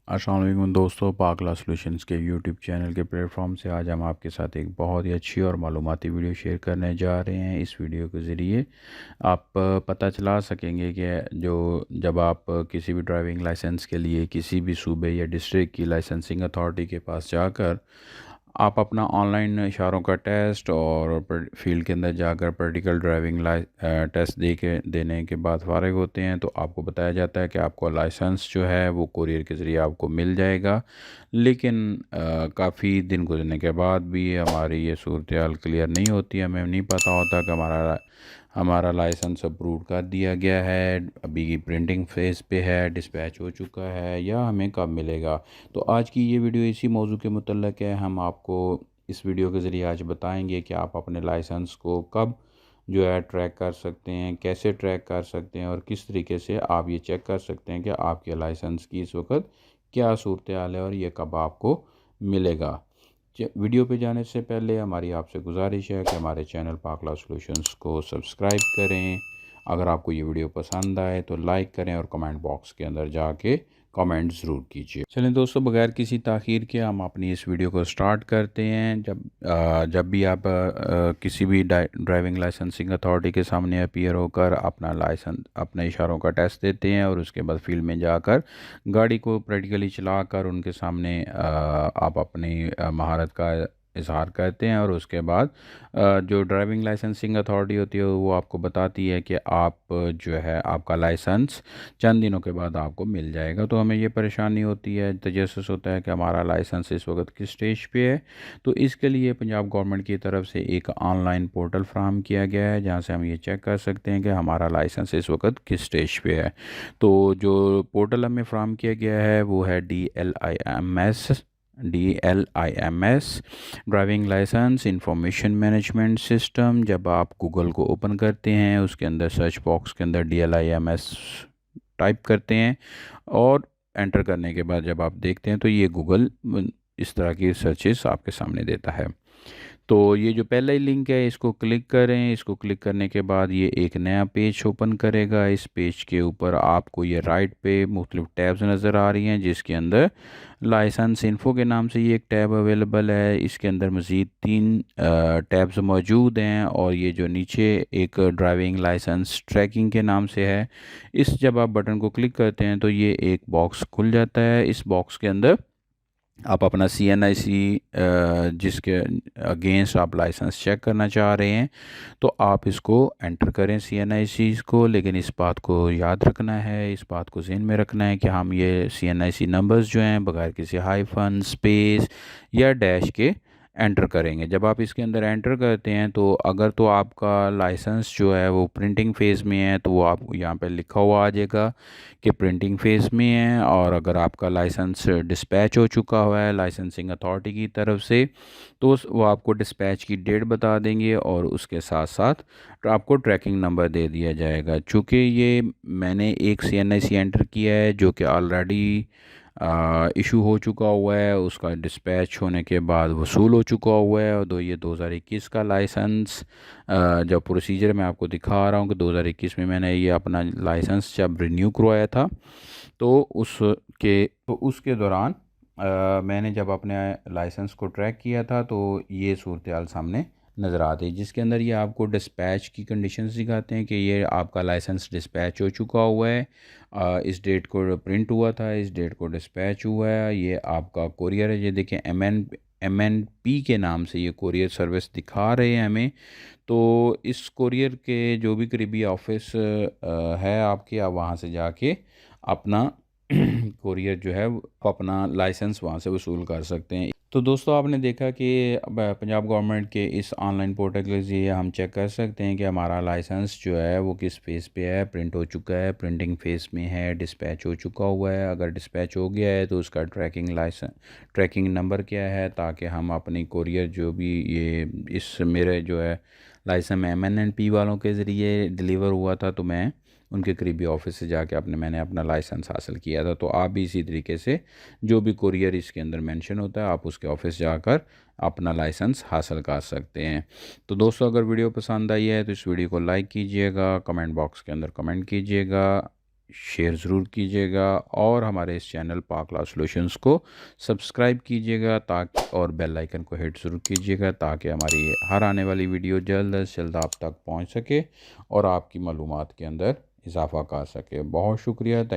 अस्सलाम वालेकुम दोस्तों, पाकला सॉल्यूशंस के यूट्यूब चैनल के प्लेटफॉर्म से आज हम आपके साथ एक बहुत ही अच्छी और मालूमाती वीडियो शेयर करने जा रहे हैं। इस वीडियो के ज़रिए आप पता चला सकेंगे कि जो जब आप किसी भी ड्राइविंग लाइसेंस के लिए किसी भी सूबे या डिस्ट्रिक्ट की लाइसेंसिंग अथॉरिटी के पास जाकर आप अपना ऑनलाइन इशारों का टेस्ट और फील्ड के अंदर जाकर प्रैक्टिकल ड्राइविंग टेस्ट देने के बाद फारिग होते हैं, तो आपको बताया जाता है कि आपको लाइसेंस जो है वो कुरियर के ज़रिए आपको मिल जाएगा। लेकिन काफ़ी दिन गुजरने के बाद भी हमारी ये सूरत हाल क्लियर नहीं होती, हमें नहीं पता होता कि हमारा हमारा लाइसेंस अप्रूव कर दिया गया है, अभी की प्रिंटिंग फेज़ पे है, डिस्पैच हो चुका है या हमें कब मिलेगा। तो आज की ये वीडियो इसी मौजू के मुतल्लिक़ है। हम आपको इस वीडियो के ज़रिए आज बताएंगे कि आप अपने लाइसेंस को कब जो है ट्रैक कर सकते हैं, कैसे ट्रैक कर सकते हैं और किस तरीके से आप ये चेक कर सकते हैं कि आपके लाइसेंस की इस वक्त क्या सूरत हाल है और ये कब आपको मिलेगा। वीडियो पे जाने से पहले हमारी आपसे गुजारिश है कि हमारे चैनल पाकला सॉल्यूशंस को सब्सक्राइब करें। अगर आपको ये वीडियो पसंद आए तो लाइक करें और कमेंट बॉक्स के अंदर जाके कमेंट ज़रूर कीजिए। चलें दोस्तों, बगैर किसी ताख़ीर के हम अपनी इस वीडियो को स्टार्ट करते हैं। जब भी आप किसी भी ड्राइविंग लाइसेंसिंग अथॉरिटी के सामने अपीयर होकर अपना लाइसेंस अपने इशारों का टेस्ट देते हैं और उसके बाद फील्ड में जाकर गाड़ी को प्रैक्टिकली चलाकर उनके सामने आप अपनी महारत का इजहार करते हैं और उसके बाद जो ड्राइविंग लाइसेंसिंग अथॉरिटी होती है वो आपको बताती है कि आप जो है आपका लाइसेंस चंद दिनों के बाद आपको मिल जाएगा। तो हमें ये परेशानी होती है, तजस्सुस होता है कि हमारा लाइसेंस इस वक्त किस स्टेज पे है। तो इसके लिए पंजाब गवर्नमेंट की तरफ से एक ऑनलाइन पोर्टल फ्राहम किया गया है जहाँ से हम ये चेक कर सकते हैं कि हमारा लाइसेंस इस वक्त किस स्टेज पे है। तो जो पोर्टल हमें फ्राहम किया गया है वो है DLIMS driving license information management system. जब आप गूगल को ओपन करते हैं उसके अंदर सर्च बॉक्स के अंदर DLIMS टाइप करते हैं और एंटर करने के बाद जब आप देखते हैं तो ये गूगल इस तरह की सर्चेस आपके सामने देता है। तो ये जो पहला ही लिंक है इसको क्लिक करें। इसको क्लिक करने के बाद ये एक नया पेज ओपन करेगा। इस पेज के ऊपर आपको ये राइट पे मुख्तलिफ टैब्स नज़र आ रही हैं जिसके अंदर लाइसेंस इन्फो के नाम से ये एक टैब अवेलेबल है। इसके अंदर मज़ीद 3 टैब्स मौजूद हैं और ये जो नीचे एक ड्राइविंग लाइसेंस ट्रैकिंग के नाम से है, इस जब आप बटन को क्लिक करते हैं तो ये एक बॉक्स खुल जाता है। इस बॉक्स के अंदर आप अपना CNIC जिसके अगेंस्ट आप लाइसेंस चेक करना चाह रहे हैं तो आप इसको एंटर करें CNIC को। लेकिन इस बात को याद रखना है, इस बात को ज़हन में रखना है कि हम ये CNIC नंबर्स जो हैं बगैर किसी हाइफन स्पेस या डैश के एंटर करेंगे। जब आप इसके अंदर एंटर करते हैं तो अगर तो आपका लाइसेंस जो है वो प्रिंटिंग फ़ेज़ में है तो वो आप यहाँ पे लिखा हुआ आ जाएगा कि प्रिंटिंग फ़ेज़ में है। और अगर आपका लाइसेंस डिस्पैच हो चुका हुआ है लाइसेंसिंग अथॉरिटी की तरफ से तो वो आपको डिस्पैच की डेट बता देंगे और उसके साथ साथ आपको ट्रैकिंग नंबर दे दिया जाएगा। चूँकि ये मैंने एक CNIC एंटर किया है जो कि ऑलरेडी इशू हो चुका हुआ है, उसका डिस्पैच होने के बाद वसूल हो चुका हुआ है। और ये 2021 का लाइसेंस जब प्रोसीजर मैं आपको दिखा रहा हूँ कि 2021 में मैंने ये अपना लाइसेंस जब रिन्यू करवाया था तो उसके दौरान मैंने जब अपने लाइसेंस को ट्रैक किया था तो ये सूरत हाल सामने नज़र आती है जिसके अंदर ये आपको डिस्पैच की कंडीशंस दिखाते हैं कि ये आपका लाइसेंस डिस्पैच हो चुका हुआ है, इस डेट को प्रिंट हुआ था, इस डेट को डिस्पैच हुआ है, ये आपका कोरियर है। ये देखें MNP के नाम से ये कोरियर सर्विस दिखा रहे हैं हमें। तो इस कोरियर के जो भी करीबी ऑफिस है आपके, आप वहाँ से जाके अपना कोरियर जो है अपना लाइसेंस वहाँ से वसूल कर सकते हैं। तो दोस्तों, आपने देखा कि पंजाब गवर्नमेंट के इस ऑनलाइन पोर्टल के ज़रिए हम चेक कर सकते हैं कि हमारा लाइसेंस जो है वो किस फ़ेज़ पे है, प्रिंट हो चुका है, प्रिंटिंग फ़ेज़ में है, डिस्पैच हो चुका हुआ है। अगर डिस्पैच हो गया है तो उसका ट्रैकिंग नंबर क्या है, ताकि हम अपनी कोरियर जो भी ये इस मेरे जो है लाइसेंस MNP वालों के ज़रिए डिलीवर हुआ था तो मैं उनके करीबी ऑफिस से जाके मैंने अपना लाइसेंस हासिल किया था। तो आप भी इसी तरीके से जो भी कुरियर इसके अंदर मेंशन होता है आप उसके ऑफिस जाकर अपना लाइसेंस हासिल कर सकते हैं। तो दोस्तों, अगर वीडियो पसंद आई है तो इस वीडियो को लाइक कीजिएगा, कमेंट बॉक्स के अंदर कमेंट कीजिएगा शेयर ज़रूर कीजिएगा और हमारे इस चैनल पाकला सॉल्यूशंस को सब्सक्राइब कीजिएगा ताकि और बेल आइकन को हिट ज़रूर कीजिएगा ताकि हमारी हर आने वाली वीडियो जल्द से जल्द आप तक पहुंच सके और आपकी मालूमात के अंदर इजाफ़ा कर सके। बहुत शुक्रिया। थैंक